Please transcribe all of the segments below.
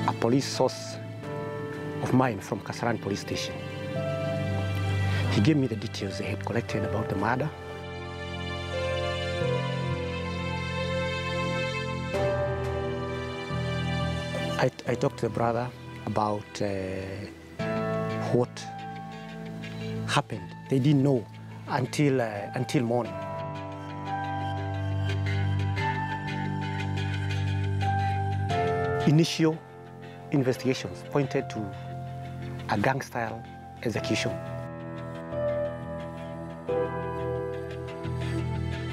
a police source of mine from Kasarani police station. He gave me the details they had collected about the murder. I talked to the brother about what happened. They didn't know until morning. Initial investigations pointed to a gang-style execution.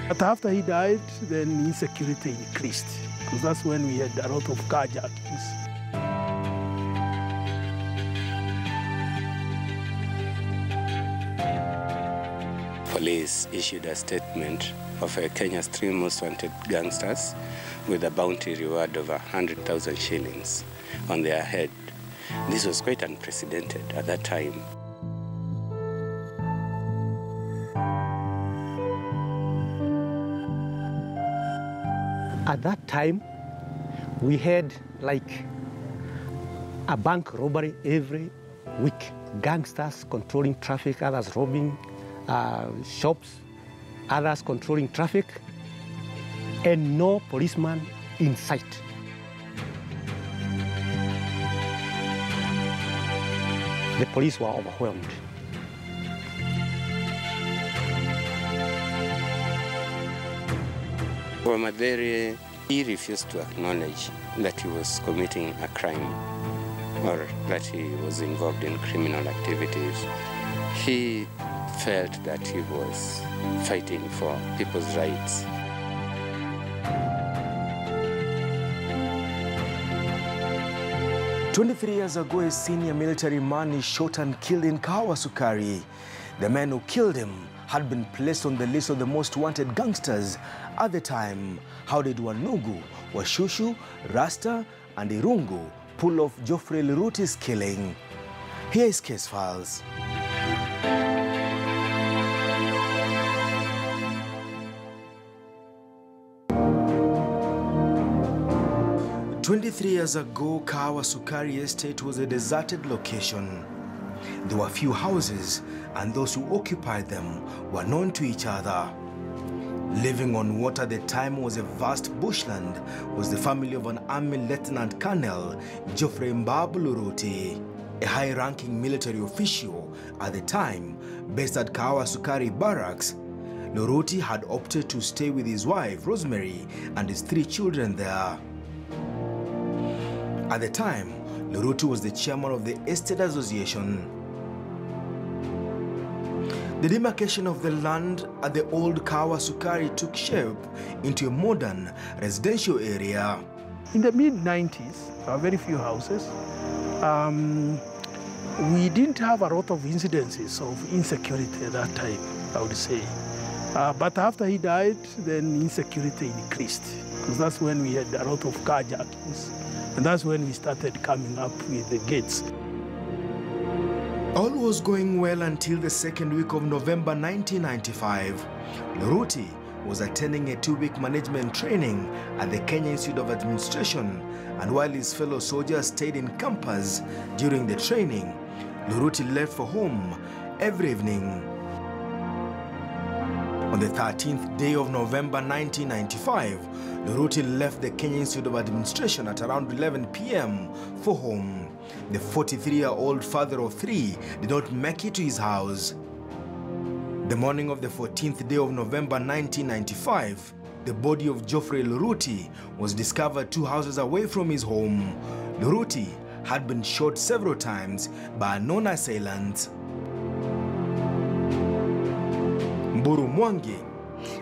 But after he died, then insecurity increased, because that's when we had a lot of carjackings. Police issued a statement of Kenya's 3 most wanted gangsters with a bounty reward of 100,000 shillings on their head. This was quite unprecedented at that time. At that time, we had like a bank robbery every week. Gangsters controlling traffic, others robbing shops, others controlling traffic, and no policeman in sight. The police were overwhelmed. For Madere, he refused to acknowledge that he was committing a crime or that he was involved in criminal activities. He felt that he was fighting for people's rights. "23 years ago, a senior military man is shot and killed in Kahawa, Sukari. The men who killed him had been placed on the list of the most wanted gangsters at the time. How did Wanugu, Washushu, Rasta, and Irungu pull off Geoffrey Luruti's killing? Here is Case Files. "23 years ago, Kahawa Sukari Estate was a deserted location. There were few houses, and those who occupied them were known to each other. Living on what at the time was a vast bushland was the family of an Army Lieutenant Colonel Geoffrey Luruti, a high-ranking military official at the time based at Kahawa Sukari Barracks. Luruti had opted to stay with his wife, Rosemary, and his 3 children there. At the time, Luruti was the chairman of the Estate Association. The demarcation of the land at the old Kahawa Sukari took shape into a modern residential area. In the mid-90s, there were very few houses. We didn't have a lot of incidences of insecurity at that time, I would say. But after he died, then insecurity increased, because that's when we had a lot of carjackings. And that's when we started coming up with the gates. All was going well until the second week of November 1995. Luruti was attending a 2-week management training at the Kenya Institute of Administration, and while his fellow soldiers stayed in campus during the training, Luruti left for home every evening. On the 13th day of November 1995, Luruti left the Kenya Institute of Administration at around 11 p.m. for home. The 43-year-old father of 3 did not make it to his house. The morning of the 14th day of November 1995, the body of Geoffrey Luruti was discovered 2 houses away from his home. Luruti had been shot several times by unknown assailants. Mburu Mwangi,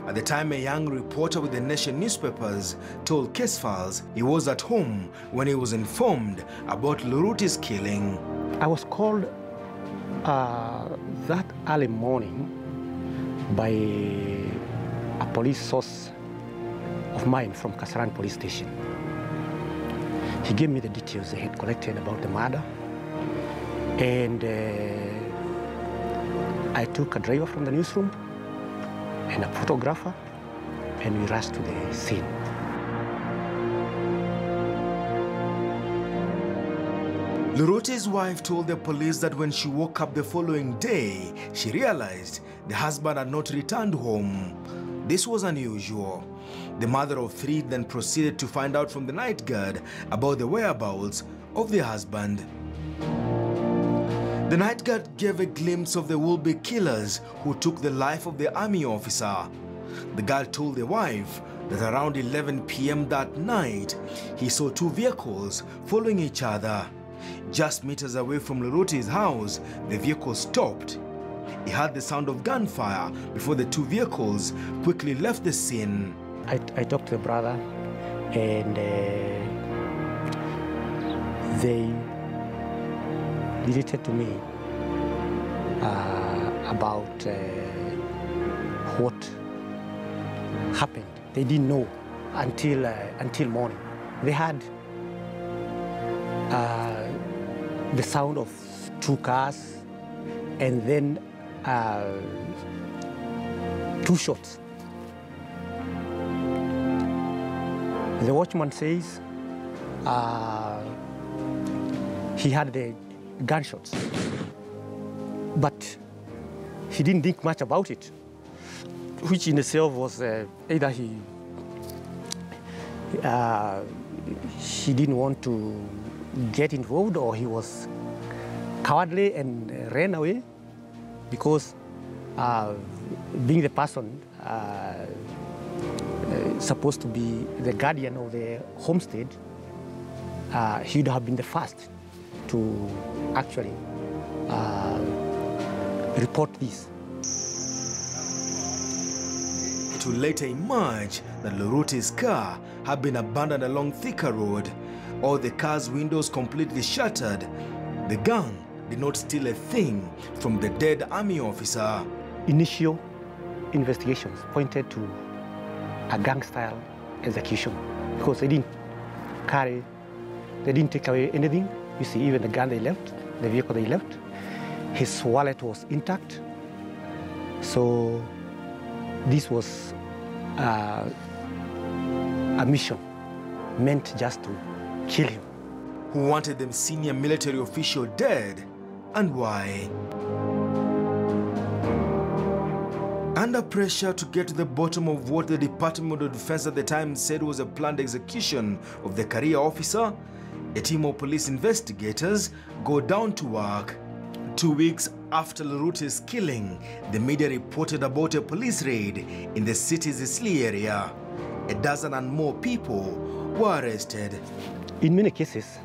at the time a young reporter with the Nation newspapers, told Case Files he was at home when he was informed about Luruti's killing. I was called that early morning by a police source of mine from Kasarani police station. He gave me the details they had collected about the murder, and I took a driver from the newsroom and a photographer, and we rushed to the scene. Luruti's wife told the police that when she woke up the following day, she realized the husband had not returned home. This was unusual. The mother of three then proceeded to find out from the night guard about the whereabouts of the husband. The night guard gave a glimpse of the would-be killers who took the life of the army officer. The guard told the wife that around 11 p.m. that night, he saw two vehicles following each other. Just meters away from Luruti's house, the vehicle stopped. He heard the sound of gunfire before the two vehicles quickly left the scene. I talked to the brother, and they related to me about what happened. They didn't know until morning. They had the sound of two cars, and then two shots. The watchman says he had the gunshots, but he didn't think much about it, which in itself was either he didn't want to get involved, or he was cowardly and ran away, because being the person supposed to be the guardian of the homestead, he would have been the first to actually report this. It would later emerge that Luruti's car had been abandoned along Thika Road. All the car's windows completely shattered. The gang did not steal a thing from the dead army officer. Initial investigations pointed to a gang-style execution, because they didn't take away anything. You see, even the gun they left, the vehicle they left, his wallet was intact. So this was a mission meant just to kill him. Who wanted the senior military official dead, and why? Under pressure to get to the bottom of what the Department of Defense at the time said was a planned execution of the career officer, a team of police investigators go down to work. 2 weeks after Luruti's killing, the media reported about a police raid in the city's Isli area. A dozen and more people were arrested. In many cases,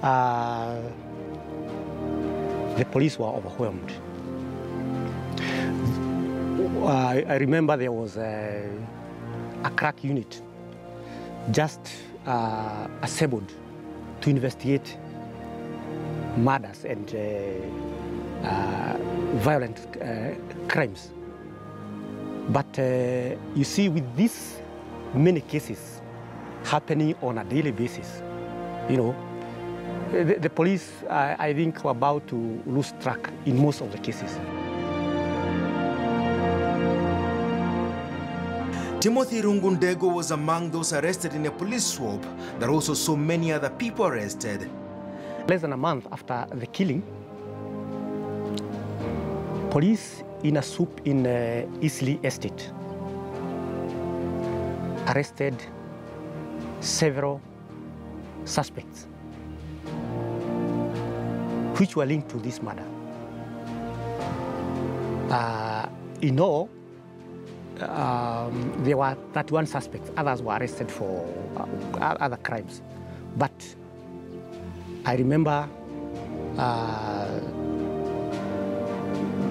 the police were overwhelmed. I remember there was a crack unit just assembled to investigate murders and violent crimes. But you see, with these many cases happening on a daily basis, you know, the police, I think, were about to lose track in most of the cases. Timothy Rungundego was among those arrested in a police swap that also saw many other people arrested. Less than a month after the killing, police in a swoop in Isli Estate arrested several suspects which were linked to this murder. In all, there were 31 suspects. Others were arrested for other crimes. But I remember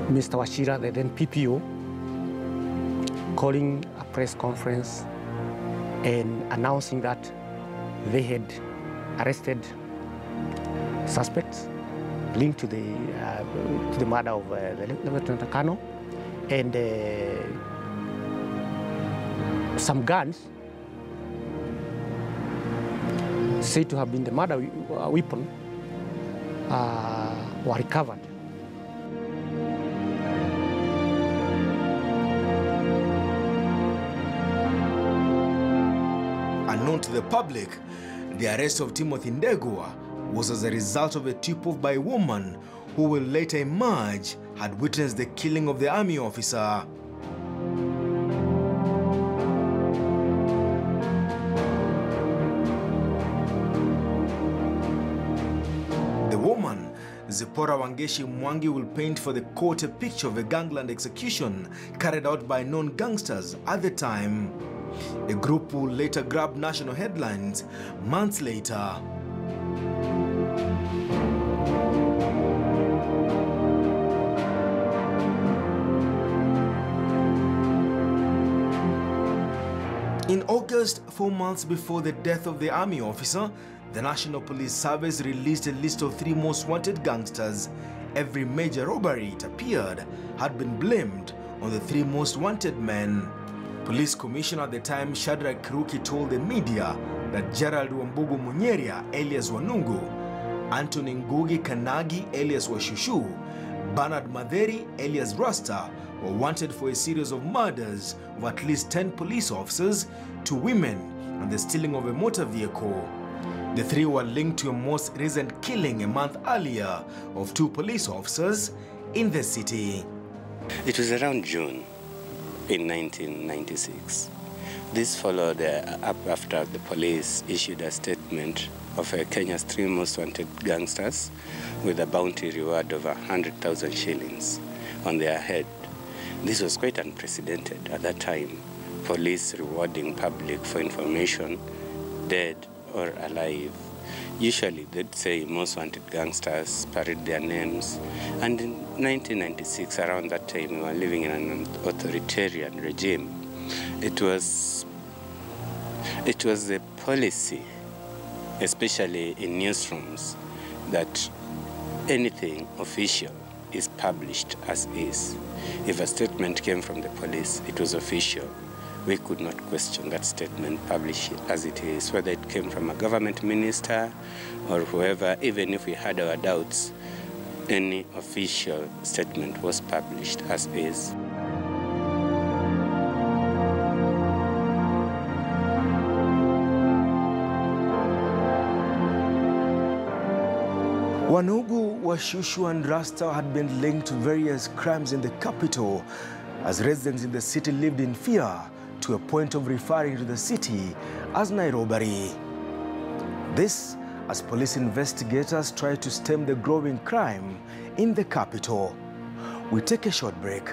Mr. Wachira, the then PPO, calling a press conference and announcing that they had arrested suspects linked to the murder of the Lieutenant Colonel, and some guns said to have been the murder weapon were recovered. Unknown to the public, the arrest of Timothy Ndegwa was as a result of a tip-off by a woman who will later emerge had witnessed the killing of the army officer. The woman, Zipporah Wangeshi Mwangi, will paint for the court a picture of a gangland execution carried out by known gangsters at the time. A group will later grab national headlines months later. In August, 4 months before the death of the army officer, the National Police Service released a list of 3 most wanted gangsters. Every major robbery, it appeared, had been blamed on the 3 most wanted men. Police Commissioner at the time, Shadrack Kiruki, told the media that Gerald Wambugu Munyeria, alias Wanungu, Anthony Ngugi Kanagi, alias Washushu, Bernard Madheri, alias Rasta, were wanted for a series of murders of at least 10 police officers, 2 women, and the stealing of a motor vehicle. The 3 were linked to a most recent killing a month earlier of 2 police officers in the city. It was around June in 1996. This followed up after the police issued a statement of Kenya's 3 most wanted gangsters with a bounty reward of 100,000 shillings on their head. This was quite unprecedented at that time, police rewarding public for information, dead or alive. Usually they'd say most wanted gangsters, parade their names, and in 1996, around that time, we were living in an authoritarian regime. It was the policy, especially in newsrooms, that anything official is published as is. If a statement came from the police, it was official. We could not question that statement, publish it as it is, whether it came from a government minister or whoever. Even if we had our doubts, any official statement was published as is. Wanugu, Washushu and Rasta had been linked to various crimes in the capital, as residents in the city lived in fear, to a point of referring to the city as Nairobi. This as police investigators try to stem the growing crime in the capital. We take a short break.